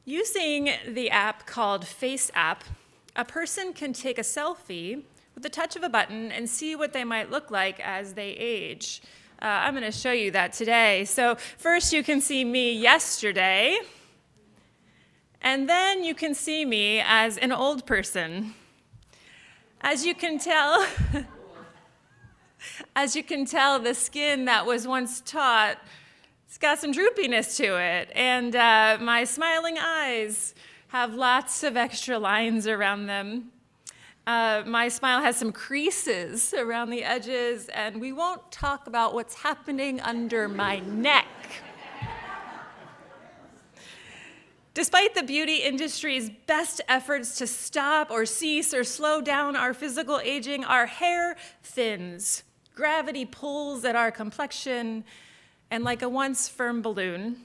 Using the app called Face App, a person can take a selfie with the touch of a button and see what they might look like as they age. I'm going to show you that today. So first you can see me yesterday, and then you can see me as an old person. As you can tell, the skin that was once taut, it's got some droopiness to it, and my smiling eyes have lots of extra lines around them. My smile has some creases around the edges, and we won't talk about what's happening under my neck. Despite the beauty industry's best efforts to stop or cease or slow down our physical aging, our hair thins. Gravity pulls at our complexion, and like a once firm balloon,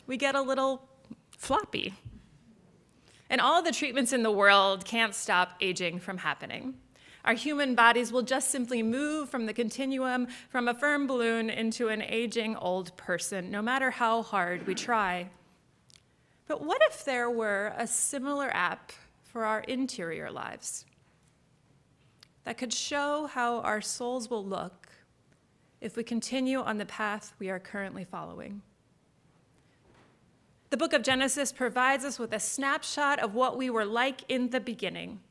we get a little floppy. And all the treatments in the world can't stop aging from happening. Our human bodies will just simply move from the continuum from a firm balloon into an aging old person, no matter how hard we try. But what if there were a similar app for our interior lives that could show how our souls will look if we continue on the path we are currently following? The book of Genesis provides us with a snapshot of what we were like in the beginning.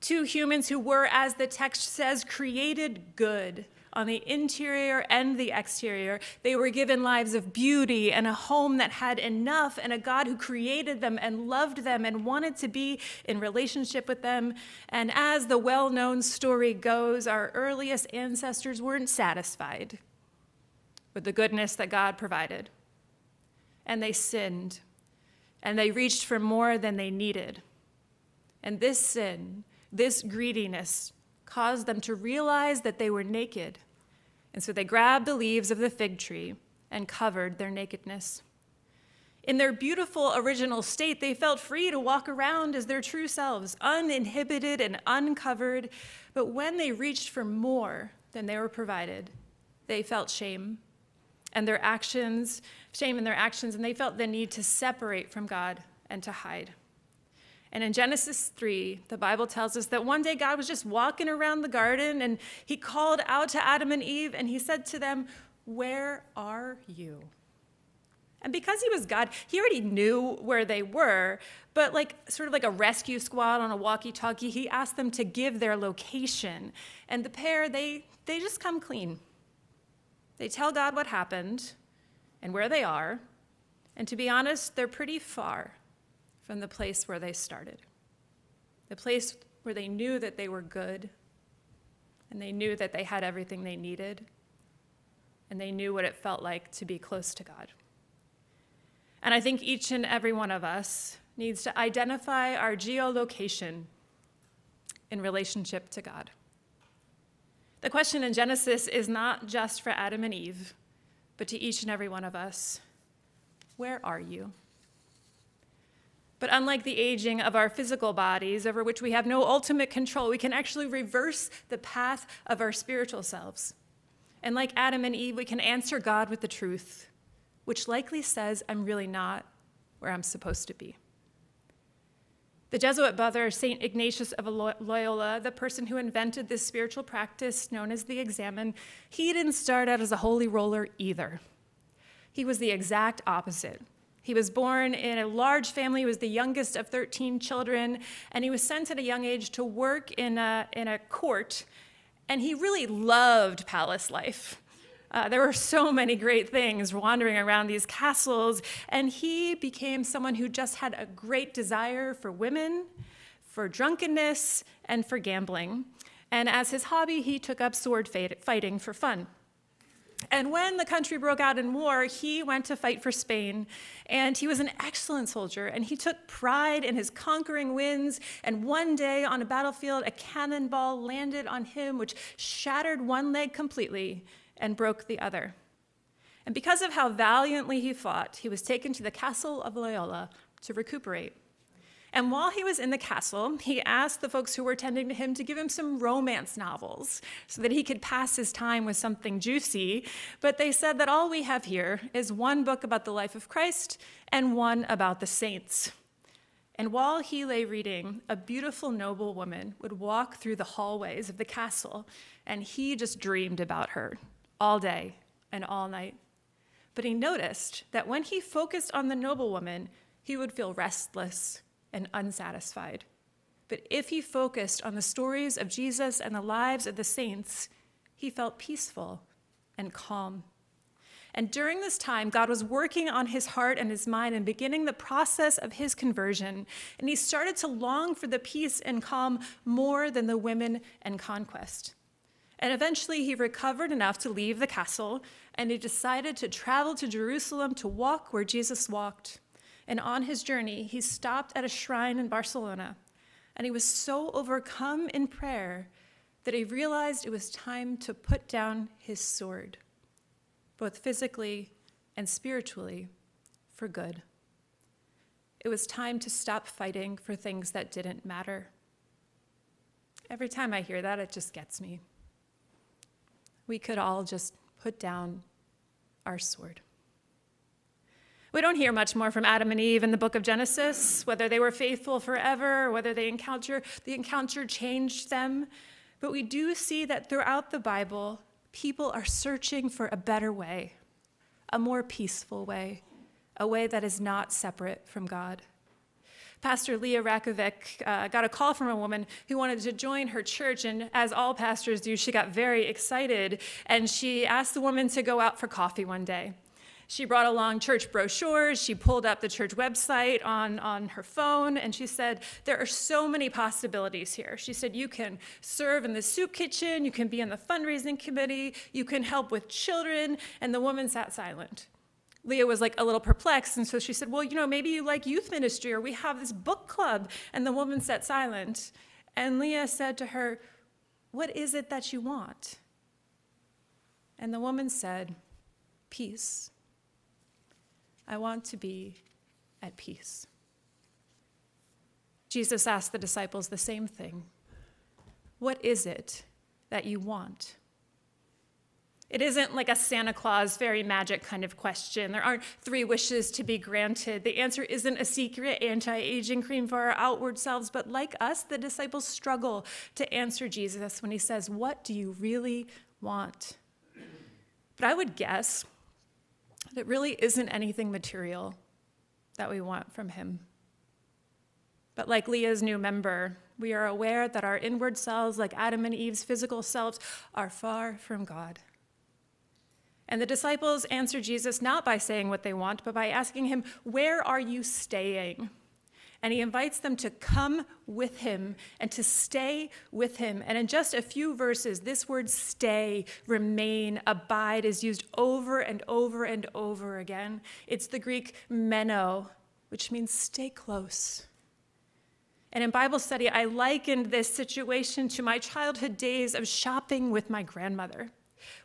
Two humans who were, as the text says, created good on the interior and the exterior. They were given lives of beauty and a home that had enough, and a God who created them and loved them and wanted to be in relationship with them. And as the well-known story goes, our earliest ancestors weren't satisfied with the goodness that God provided. And they sinned, and they reached for more than they needed. And this sin, this greediness, caused them to realize that they were naked. And so they grabbed the leaves of the fig tree and covered their nakedness. In their beautiful original state, they felt free to walk around as their true selves, uninhibited and uncovered. But when they reached for more than they were provided, they felt shame in their actions, and they felt the need to separate from God and to hide. And in Genesis 3, the Bible tells us that one day God was just walking around the garden, and he called out to Adam and Eve, and he said to them, "Where are you?" And because he was God, he already knew where they were, but sort of like a rescue squad on a walkie-talkie, he asked them to give their location. And the pair, they just come clean. They tell God what happened and where they are, and to be honest, they're pretty far from the place where they started, the place where they knew that they were good, and they knew that they had everything they needed, and they knew what it felt like to be close to God. And I think each and every one of us needs to identify our geolocation in relationship to God. The question in Genesis is not just for Adam and Eve, but to each and every one of us. Where are you? But unlike the aging of our physical bodies, over which we have no ultimate control, we can actually reverse the path of our spiritual selves. And like Adam and Eve, we can answer God with the truth, which likely says, I'm really not where I'm supposed to be. The Jesuit brother, St. Ignatius of Loyola, the person who invented this spiritual practice known as the examen, he didn't start out as a holy roller either. He was the exact opposite. He was born in a large family. He was the youngest of 13 children, and he was sent at a young age to work in a court, and he really loved palace life. There were so many great things wandering around these castles, and he became someone who just had a great desire for women, for drunkenness, and for gambling. And as his hobby, he took up sword fighting for fun. And when the country broke out in war, he went to fight for Spain, and he was an excellent soldier, and he took pride in his conquering wins, and one day on a battlefield, a cannonball landed on him, which shattered one leg completely and broke the other. And because of how valiantly he fought, he was taken to the castle of Loyola to recuperate. And while he was in the castle, he asked the folks who were tending to him to give him some romance novels so that he could pass his time with something juicy. But they said that all we have here is one book about the life of Christ and one about the saints. And while he lay reading, a beautiful noble woman would walk through the hallways of the castle, and he just dreamed about her all day and all night. But he noticed that when he focused on the noblewoman, he would feel restless and unsatisfied. But if he focused on the stories of Jesus and the lives of the saints, he felt peaceful and calm. And during this time, God was working on his heart and his mind and beginning the process of his conversion. And he started to long for the peace and calm more than the women and conquest. And eventually he recovered enough to leave the castle, and he decided to travel to Jerusalem to walk where Jesus walked. And on his journey, he stopped at a shrine in Barcelona, and he was so overcome in prayer that he realized it was time to put down his sword, both physically and spiritually, for good. It was time to stop fighting for things that didn't matter. Every time I hear that, it just gets me. We could all just put down our sword. We don't hear much more from Adam and Eve in the book of Genesis, whether they were faithful forever, or whether the encounter changed them. But we do see that throughout the Bible, people are searching for a better way, a more peaceful way, a way that is not separate from God. Pastor Leah Rakovic got a call from a woman who wanted to join her church, and as all pastors do, she got very excited, and she asked the woman to go out for coffee one day. She brought along church brochures, she pulled up the church website on her phone, and she said, there are so many possibilities here. She said, you can serve in the soup kitchen, you can be in the fundraising committee, you can help with children, and the woman sat silent. Leah was like a little perplexed, and so she said, well, maybe you like youth ministry, or we have this book club. And the woman sat silent. And Leah said to her, what is it that you want? And the woman said, peace. I want to be at peace. Jesus asked the disciples the same thing. What is it that you want? It isn't like a Santa Claus fairy magic kind of question. There aren't 3 wishes to be granted. The answer isn't a secret anti-aging cream for our outward selves, but like us, the disciples struggle to answer Jesus when he says, what do you really want? But I would guess that it really isn't anything material that we want from him. But like Leah's new member, we are aware that our inward selves, like Adam and Eve's physical selves, are far from God. And the disciples answer Jesus not by saying what they want, but by asking him, where are you staying? And he invites them to come with him and to stay with him. And in just a few verses, this word stay, remain, abide is used over and over and over again. It's the Greek meno, which means stay close. And in Bible study, I likened this situation to my childhood days of shopping with my grandmother.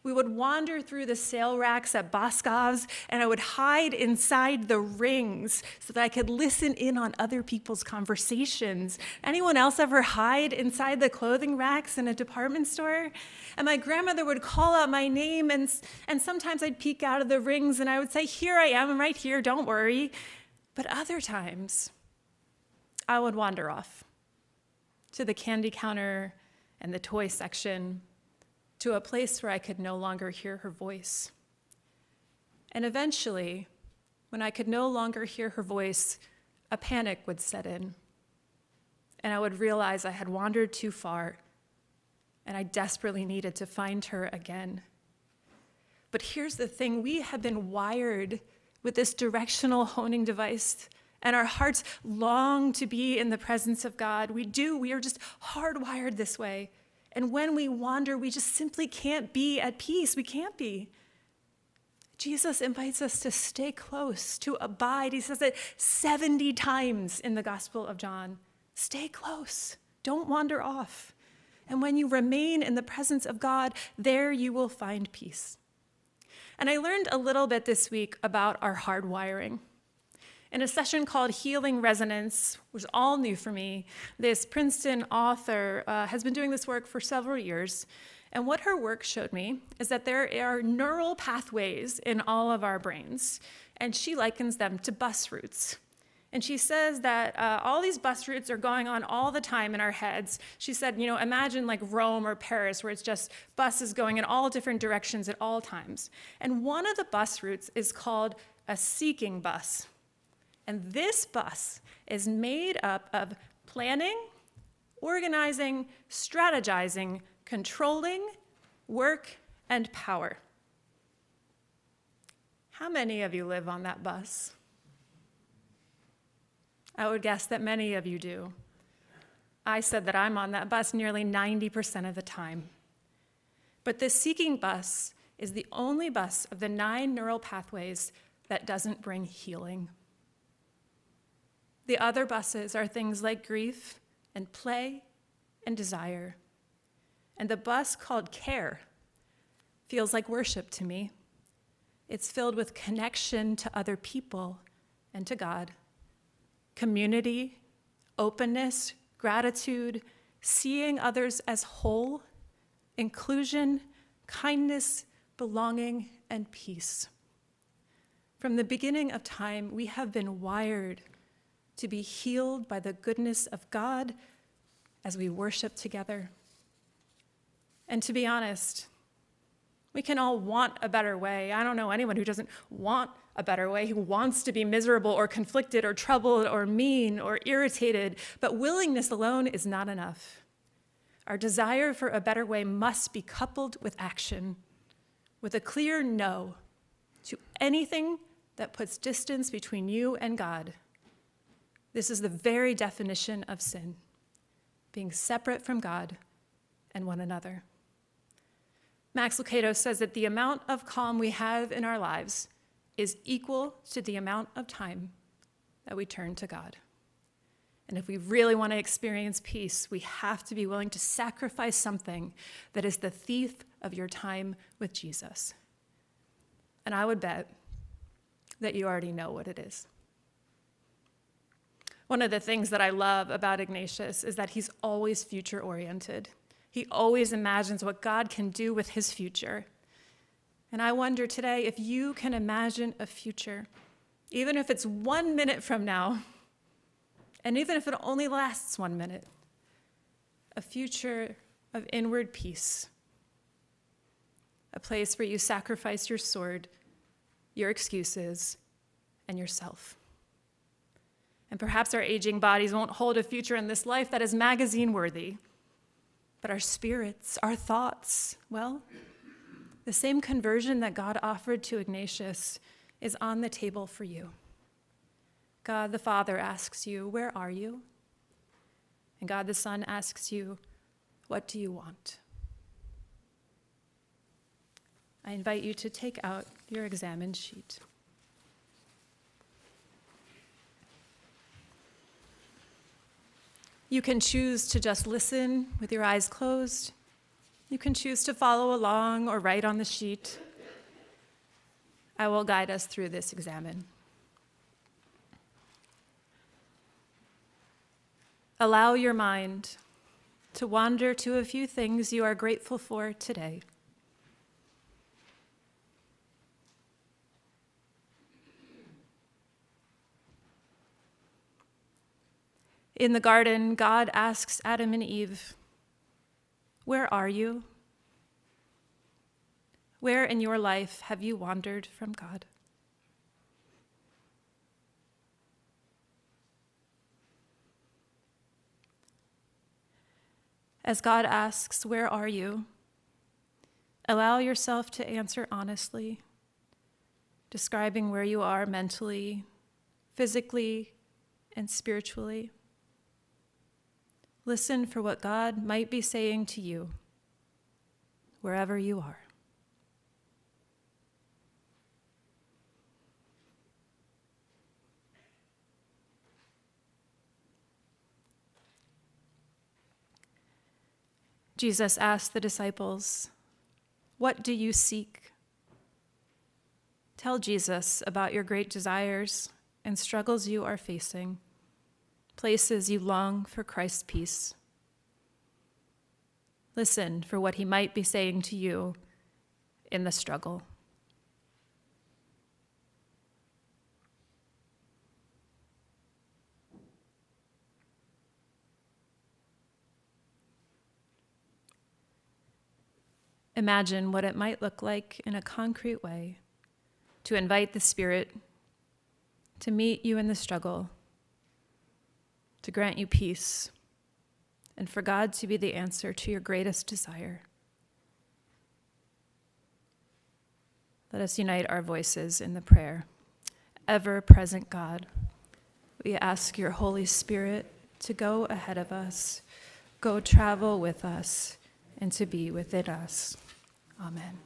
We would wander through the sale racks at Boscov's, and I would hide inside the rings so that I could listen in on other people's conversations. Anyone else ever hide inside the clothing racks in a department store? And my grandmother would call out my name, and sometimes I'd peek out of the rings, and I would say, here I am, I'm right here, don't worry. But other times, I would wander off to the candy counter and the toy section, to a place where I could no longer hear her voice. And eventually, when I could no longer hear her voice, a panic would set in. And I would realize I had wandered too far, and I desperately needed to find her again. But here's the thing, we have been wired with this directional honing device, and our hearts long to be in the presence of God. We are just hardwired this way. And when we wander, we just simply can't be at peace. We can't be. Jesus invites us to stay close, to abide. He says it 70 times in the Gospel of John. Stay close. Don't wander off. And when you remain in the presence of God, there you will find peace. And I learned a little bit this week about our hardwiring. In a session called Healing Resonance, which was all new for me, this Princeton author has been doing this work for several years. And what her work showed me is that there are neural pathways in all of our brains, and she likens them to bus routes. And she says that all these bus routes are going on all the time in our heads. She said, imagine like Rome or Paris, where it's just buses going in all different directions at all times. And one of the bus routes is called a seeking bus. And this bus is made up of planning, organizing, strategizing, controlling, work, and power. How many of you live on that bus? I would guess that many of you do. I said that I'm on that bus nearly 90% of the time. But this seeking bus is the only bus of the 9 neural pathways that doesn't bring healing. The other buses are things like grief and play and desire. And the bus called care feels like worship to me. It's filled with connection to other people and to God, community, openness, gratitude, seeing others as whole, inclusion, kindness, belonging, and peace. From the beginning of time, we have been wired to be healed by the goodness of God as we worship together. And to be honest, we can all want a better way. I don't know anyone who doesn't want a better way, who wants to be miserable or conflicted or troubled or mean or irritated, but willingness alone is not enough. Our desire for a better way must be coupled with action, with a clear no to anything that puts distance between you and God. This is the very definition of sin, being separate from God and one another. Max Lucado says that the amount of calm we have in our lives is equal to the amount of time that we turn to God. And if we really want to experience peace, we have to be willing to sacrifice something that is the thief of your time with Jesus. And I would bet that you already know what it is. One of the things that I love about Ignatius is that he's always future-oriented. He always imagines what God can do with his future. And I wonder today if you can imagine a future, even if it's 1 minute from now, and even if it only lasts 1 minute, a future of inward peace, a place where you sacrifice your sword, your excuses, and yourself. And perhaps our aging bodies won't hold a future in this life that is magazine-worthy, but our spirits, our thoughts, well, the same conversion that God offered to Ignatius is on the table for you. God the Father asks you, where are you? And God the Son asks you, what do you want? I invite you to take out your examine sheet. You can choose to just listen with your eyes closed. You can choose to follow along or write on the sheet. I will guide us through this examine. Allow your mind to wander to a few things you are grateful for today. In the garden, God asks Adam and Eve, where are you? Where in your life have you wandered from God? As God asks, where are you? Allow yourself to answer honestly, describing where you are mentally, physically, and spiritually. Listen for what God might be saying to you, wherever you are. Jesus asked the disciples, "What do you seek?" Tell Jesus about your great desires and struggles you are facing, places you long for Christ's peace. Listen for what he might be saying to you in the struggle. Imagine what it might look like in a concrete way to invite the Spirit to meet you in the struggle, to grant you peace, and for God to be the answer to your greatest desire. Let us unite our voices in the prayer. Ever-present God, we ask your Holy Spirit to go ahead of us, go travel with us, and to be within us. Amen.